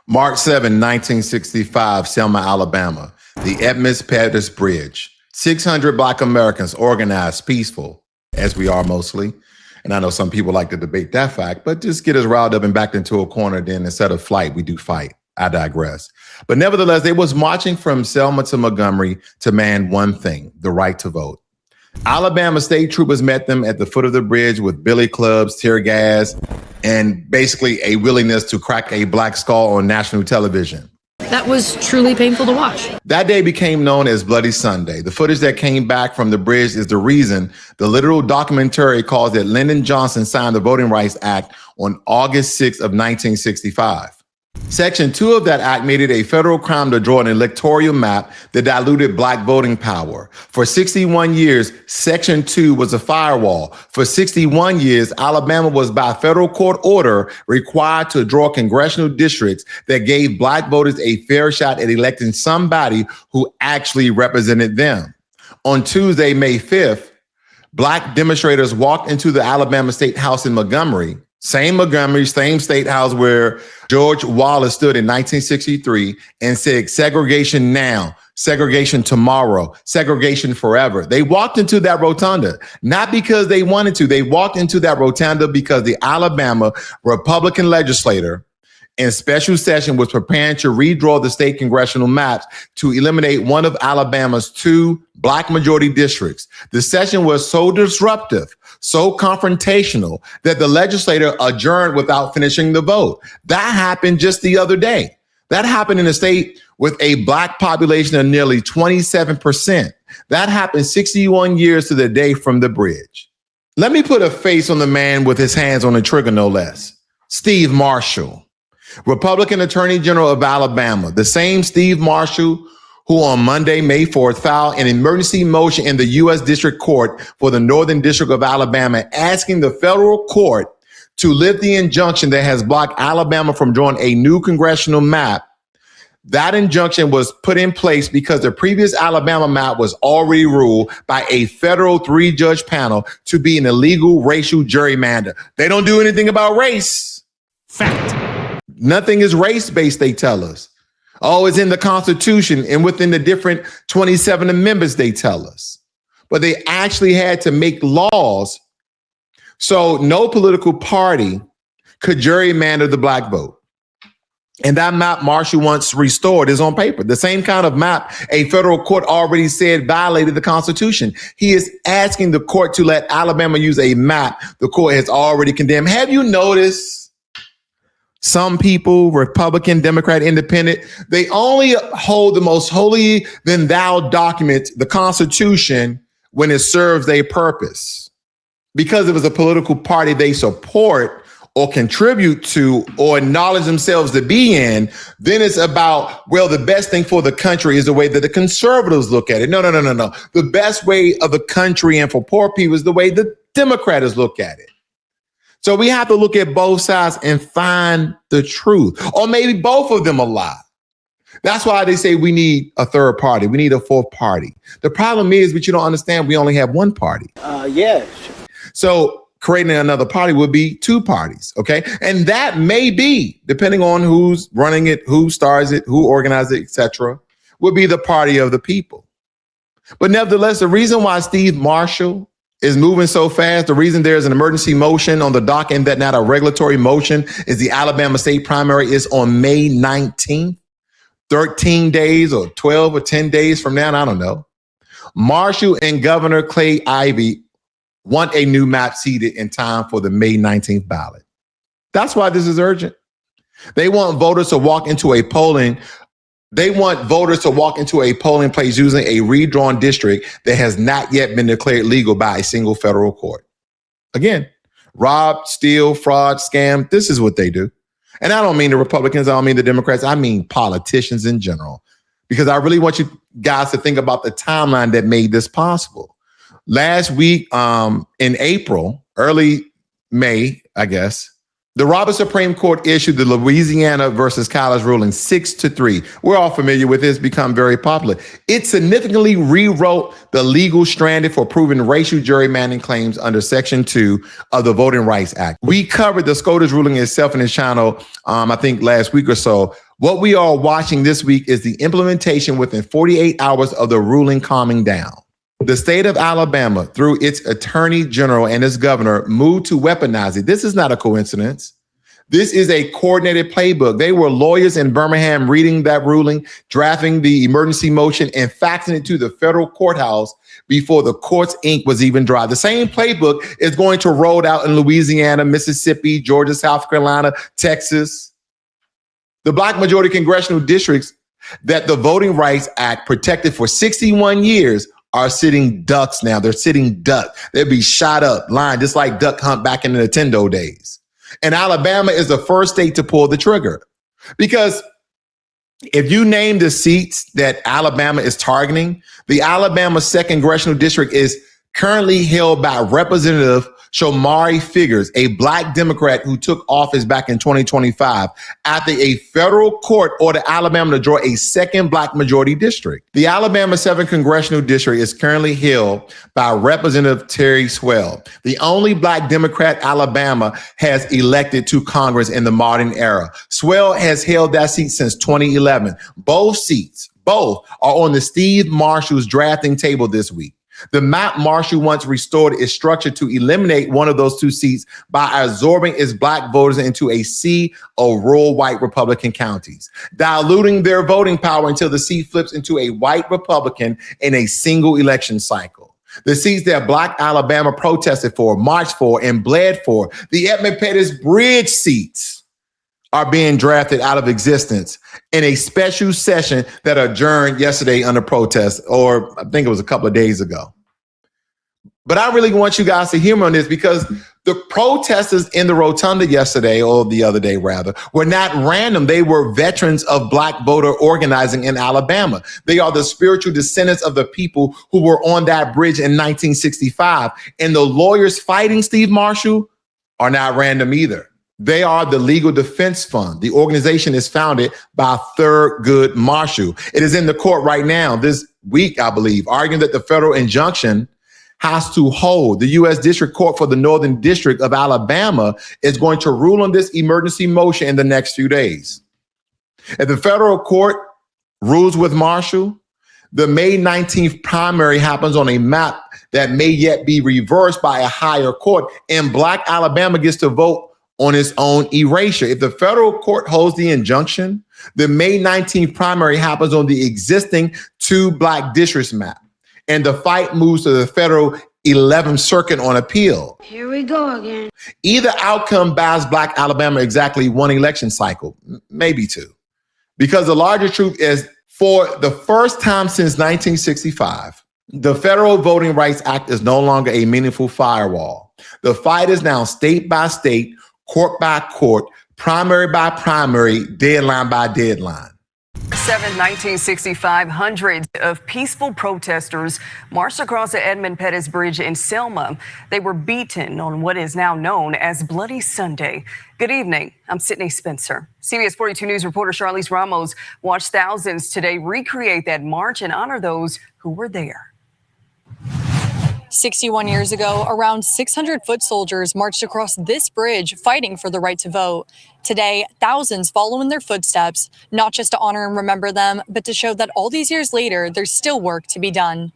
March 7, 1965, Selma, Alabama, the Edmunds Pettus Bridge. 600 Black Americans organized, peaceful, as we are mostly. And I know some people like to debate that fact, but just get us riled up and backed into a corner. Then instead of flight, we do fight. I digress. But nevertheless, they was marching from Selma to Montgomery to demand one thing, the right to vote. Alabama state troopers met them at the foot of the bridge with billy clubs, tear gas, and basically a willingness to crack a black skull on national television. That was truly painful to watch. That day became known as Bloody Sunday. The footage that came back from the bridge is the reason the literal documentary calls that Lyndon Johnson signed the Voting Rights Act on August 6th of 1965. Section 2 of that act made it a federal crime to draw an electoral map that diluted black voting power. For 61 years, Section 2 was a firewall. For 61 years, Alabama was by federal court order required to draw congressional districts that gave black voters a fair shot at electing somebody who actually represented them. On Tuesday, May 5th, black demonstrators walked into the Alabama State House in Montgomery, same state house where George Wallace stood in 1963 and said, segregation now, segregation tomorrow, segregation forever. They walked into that rotunda, not because they wanted to. They walked into that rotunda because the Alabama Republican legislator in special session was preparing to redraw the state congressional maps to eliminate one of Alabama's 2 black majority districts. The session was so disruptive, so confrontational that the legislator adjourned without finishing the vote. That happened just the other day. That happened in a state with a black population of nearly 27%. That happened 61 years to the day from the bridge. Let me put a face on the man with his hands on the trigger, no less. Steve Marshall, Republican Attorney General of Alabama, the same Steve Marshall who on Monday, May 4th, filed an emergency motion in the U.S. District Court for the Northern District of Alabama, asking the federal court to lift the injunction that has blocked Alabama from drawing a new congressional map. That injunction was put in place because the previous Alabama map was already ruled by a federal 3-judge panel to be an illegal racial gerrymander. They don't do anything about race. Fact. Nothing is race-based, they tell us. Oh, it's in the Constitution and within the different 27 amendments, they tell us. But they actually had to make laws so no political party could gerrymander the black vote. And that map Marshall wants restored is on paper. The same kind of map a federal court already said violated the Constitution. He is asking the court to let Alabama use a map the court has already condemned. Have you noticed? Some people, Republican, Democrat, Independent, they only hold the most holy than thou document, the Constitution, when it serves their purpose. Because it was a political party they support or contribute to or acknowledge themselves to be in, then it's about, well, the best thing for the country is the way that the conservatives look at it. No. The best way of the country and for poor people is the way the Democrats look at it. So we have to look at both sides and find the truth, or maybe both of them a lie. That's why they say we need a third party. We need a fourth party. The problem is, but you don't understand, we only have one party. Yes. So creating another party would be 2 parties, okay? And that may be, depending on who's running it, who starts it, who organizes it, etc., would be the party of the people. But nevertheless, the reason why Steve Marshall is moving so fast, the reason there's an emergency motion on the docket and that not a regulatory motion is the Alabama state primary is on May 19th, 13 days or 12 or 10 days from now, I don't know. Marshall and Governor Kay Ivey want a new map seated in time for the May 19th ballot. That's why this is urgent. They want voters to walk into a polling place using a redrawn district that has not yet been declared legal by a single federal court. Again, rob, steal, fraud, scam. This is what they do. And I don't mean the Republicans. I don't mean the Democrats. I mean politicians in general, because I really want you guys to think about the timeline that made this possible. Last week, in April, early May, I guess, the Roberts Supreme Court issued the Louisiana versus Callais ruling 6-3. We're all familiar with this, become very popular. It significantly rewrote the legal stranded for proving racial gerrymandering claims under Section 2 of the Voting Rights Act. We covered the SCOTUS ruling itself in this channel, I think last week or so. What we are watching this week is the implementation within 48 hours of the ruling calming down. The state of Alabama, through its attorney general and its governor, moved to weaponize it. This is not a coincidence. This is a coordinated playbook. They were lawyers in Birmingham reading that ruling, drafting the emergency motion, and faxing it to the federal courthouse before the court's ink was even dry. The same playbook is going to roll out in Louisiana, Mississippi, Georgia, South Carolina, Texas. The Black majority congressional districts that the Voting Rights Act protected for 61 years are sitting ducks now. They're sitting duck. They'll be shot up, lined, just like Duck Hunt back in the Nintendo days. And Alabama is the first state to pull the trigger. Because if you name the seats that Alabama is targeting, the Alabama 2nd Congressional District is currently held by Representative Shomari Figures, a Black Democrat who took office back in 2025 after a federal court ordered Alabama to draw a second Black majority district. The Alabama 7th Congressional District is currently held by Representative Terri Sewell, the only Black Democrat Alabama has elected to Congress in the modern era. Sewell has held that seat since 2011. Both are on the Steve Marshall's drafting table this week. The map Marshall once restored is structured to eliminate one of those two seats by absorbing its Black voters into a sea of rural white Republican counties, diluting their voting power until the seat flips into a white Republican in a single election cycle. The seats that Black Alabama protested for, marched for, and bled for, the Edmund Pettus Bridge seats, are being drafted out of existence in a special session that adjourned yesterday under protest, or I think it was a couple of days ago. But I really want you guys to hear me on this, because the protesters in the rotunda yesterday, or the other day rather, were not random. They were veterans of Black voter organizing in Alabama. They are the spiritual descendants of the people who were on that bridge in 1965. And the lawyers fighting Steve Marshall are not random either. They are the Legal Defense Fund. The organization is founded by Thurgood Marshall. It is in the court right now this week, I believe, arguing that the federal injunction has to hold. The U.S. District Court for the Northern District of Alabama is going to rule on this emergency motion in the next few days. If the federal court rules with Marshall, the May 19th primary happens on a map that may yet be reversed by a higher court, and Black Alabama gets to vote on its own erasure. If the federal court holds the injunction, the May 19th primary happens on the existing 2 Black districts map, and the fight moves to the federal 11th Circuit on appeal. Here we go again. Either outcome buys Black Alabama exactly 1 election cycle, maybe 2. Because the larger truth is, for the first time since 1965, the Federal Voting Rights Act is no longer a meaningful firewall. The fight is now state by state, court by court, primary by primary, deadline by deadline. 1965, hundreds of peaceful protesters marched across the Edmund Pettus Bridge in Selma. They were beaten on what is now known as Bloody Sunday. Good evening. I'm Sydney Spencer. CBS 42 News reporter Charlize Ramos watched thousands today recreate that march and honor those who were there. 61 years ago, around 600 foot soldiers marched across this bridge fighting for the right to vote. Today, thousands follow in their footsteps, not just to honor and remember them, but to show that all these years later, there's still work to be done.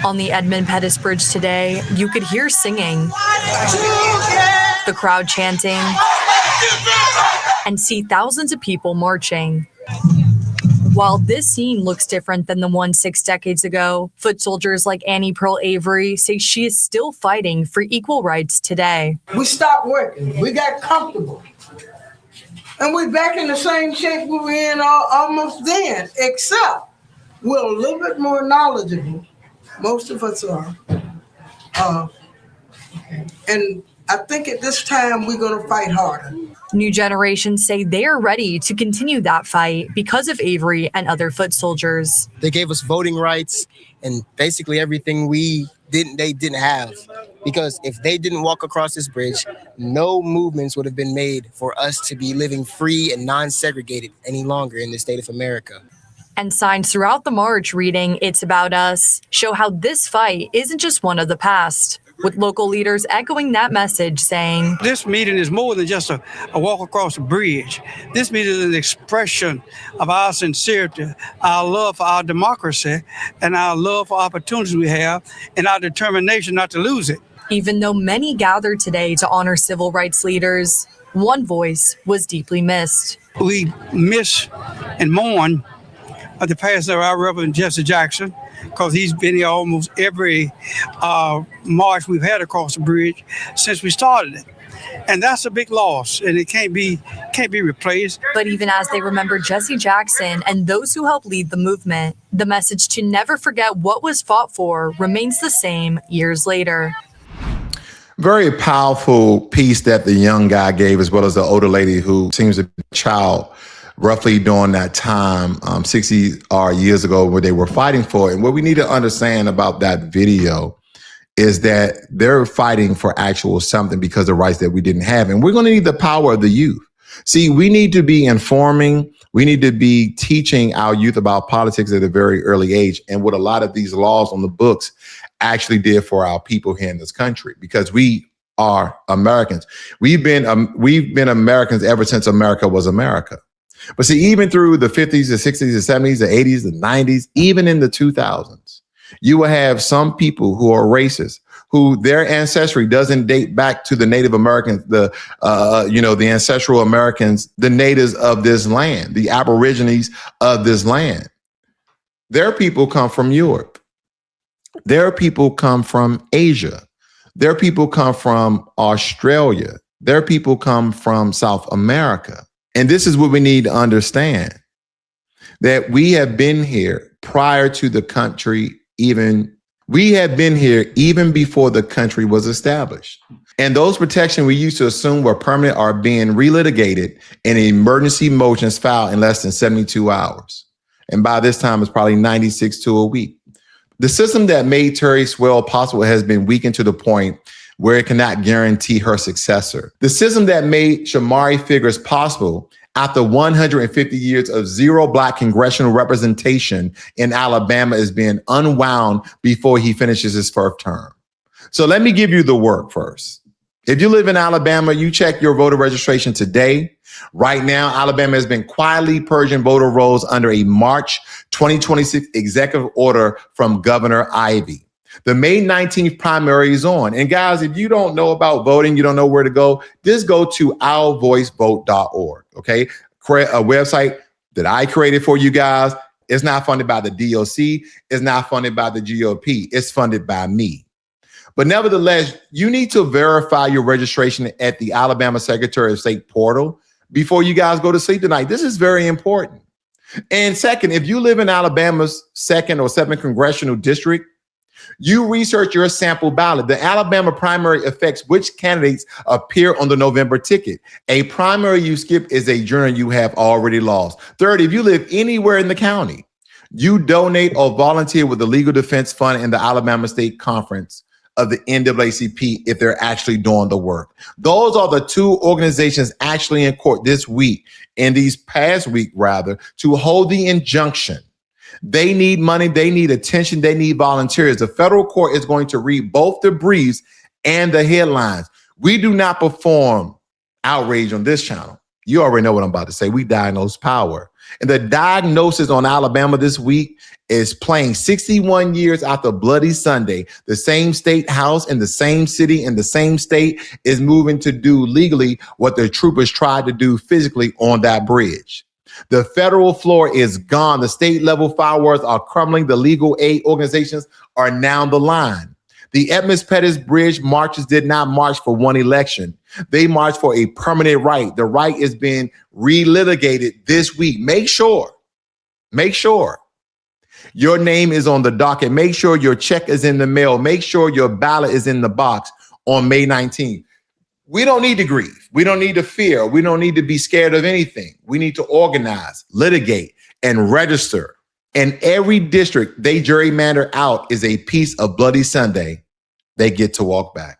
On the Edmund Pettus Bridge today, you could hear singing, the crowd chanting, and see thousands of people marching. While this scene looks different than the one 6 decades ago, foot soldiers like Annie Pearl Avery say she is still fighting for equal rights today. We stopped working. We got comfortable. And we're back in the same shape we were in almost then, except we're a little bit more knowledgeable. Most of us are. And I think at this time we're going to fight harder. New generations say they are ready to continue that fight because of Avery and other foot soldiers. They gave us voting rights and basically everything they didn't have. Because if they didn't walk across this bridge, no movements would have been made for us to be living free and non-segregated any longer in the state of America. And signs throughout the march reading "It's About Us" show how this fight isn't just one of the past. with local leaders echoing that message, saying, "This meeting is more than just a walk across a bridge. This meeting is an expression of our sincerity, our love for our democracy, and our love for opportunities we have, and our determination not to lose it." Even though many gathered today to honor civil rights leaders, one voice was deeply missed. We miss and mourn the passing of our Reverend Jesse Jackson, because he's been here almost every march we've had across the bridge since we started it. And that's a big loss, and it can't be replaced. But even as they remember Jesse Jackson and those who helped lead the movement, the message to never forget what was fought for remains the same years later. Very powerful piece that the young guy gave, as well as the older lady who seems to be a child, roughly during that time, 60 years ago, where they were fighting for it. And what we need to understand about that video is that they're fighting for actual something because of rights that we didn't have. And we're going to need the power of the youth. See, we need to be informing. We need to be teaching our youth about politics at a very early age, and what a lot of these laws on the books actually did for our people here in this country, because we are Americans. We've been Americans ever since America was America. But see, even through the 50s, the 60s, the 70s, the 80s, the 90s, even in the 2000s, you will have some people who are racist, who their ancestry doesn't date back to the Native Americans, the ancestral Americans, the natives of this land, the Aborigines of this land. Their people come from Europe. Their people come from Asia. Their people come from Australia. Their people come from South America. And this is what we need to understand, that we have been here prior to the country we have been here even before the country was established. And those protections we used to assume were permanent are being relitigated in emergency motions filed in less than 72 hours. And by this time, it's probably 96 to a week. The system that made Terri Sewell possible has been weakened to the point where it cannot guarantee her successor. The system that made Shomari Figures possible after 150 years of zero Black congressional representation in Alabama is being unwound before he finishes his first term. So let me give you the work first. If you live in Alabama, you check your voter registration today. Right now, Alabama has been quietly purging voter rolls under a March 2026 executive order from Governor Ivey. The May 19th primary is on. And guys, if you don't know about voting, you don't know where to go, just go to ourvoicevote.org, okay? A website that I created for you guys. It's not funded by the DOC. It's not funded by the GOP. It's funded by me. But nevertheless, you need to verify your registration at the Alabama Secretary of State portal before you guys go to sleep tonight. This is very important. And second, if you live in Alabama's 2nd or 7th congressional district, you research your sample ballot. The Alabama primary affects which candidates appear on the November ticket. A primary you skip is a journey you have already lost. Third, if you live anywhere in the county, you donate or volunteer with the Legal Defense Fund and the Alabama State Conference of the NAACP if they're actually doing the work. Those are the two organizations actually in court this week, in these past week rather, to hold the injunction. They need money, they need attention, they need volunteers. The federal court is going to read both the briefs and the headlines. We do not perform outrage on this channel. You already know what I'm about to say. We diagnose power. And the diagnosis on Alabama this week is playing 61 years after Bloody Sunday. The same state house in the same city in the same state is moving to do legally what the troopers tried to do physically on that bridge. The federal floor is gone. The state level fireworks are crumbling. The legal aid organizations are now the line. The Pettis Bridge marchers did not march for one election. They marched for a permanent right. The right is being relitigated this week. Make sure your name is on the docket. Make sure your check is in the mail. Make sure your ballot is in the box on May 19th. We don't need to grieve. We don't need to fear. We don't need to be scared of anything. We need to organize, litigate, and register. And every district they gerrymander out is a piece of Bloody Sunday they get to walk back.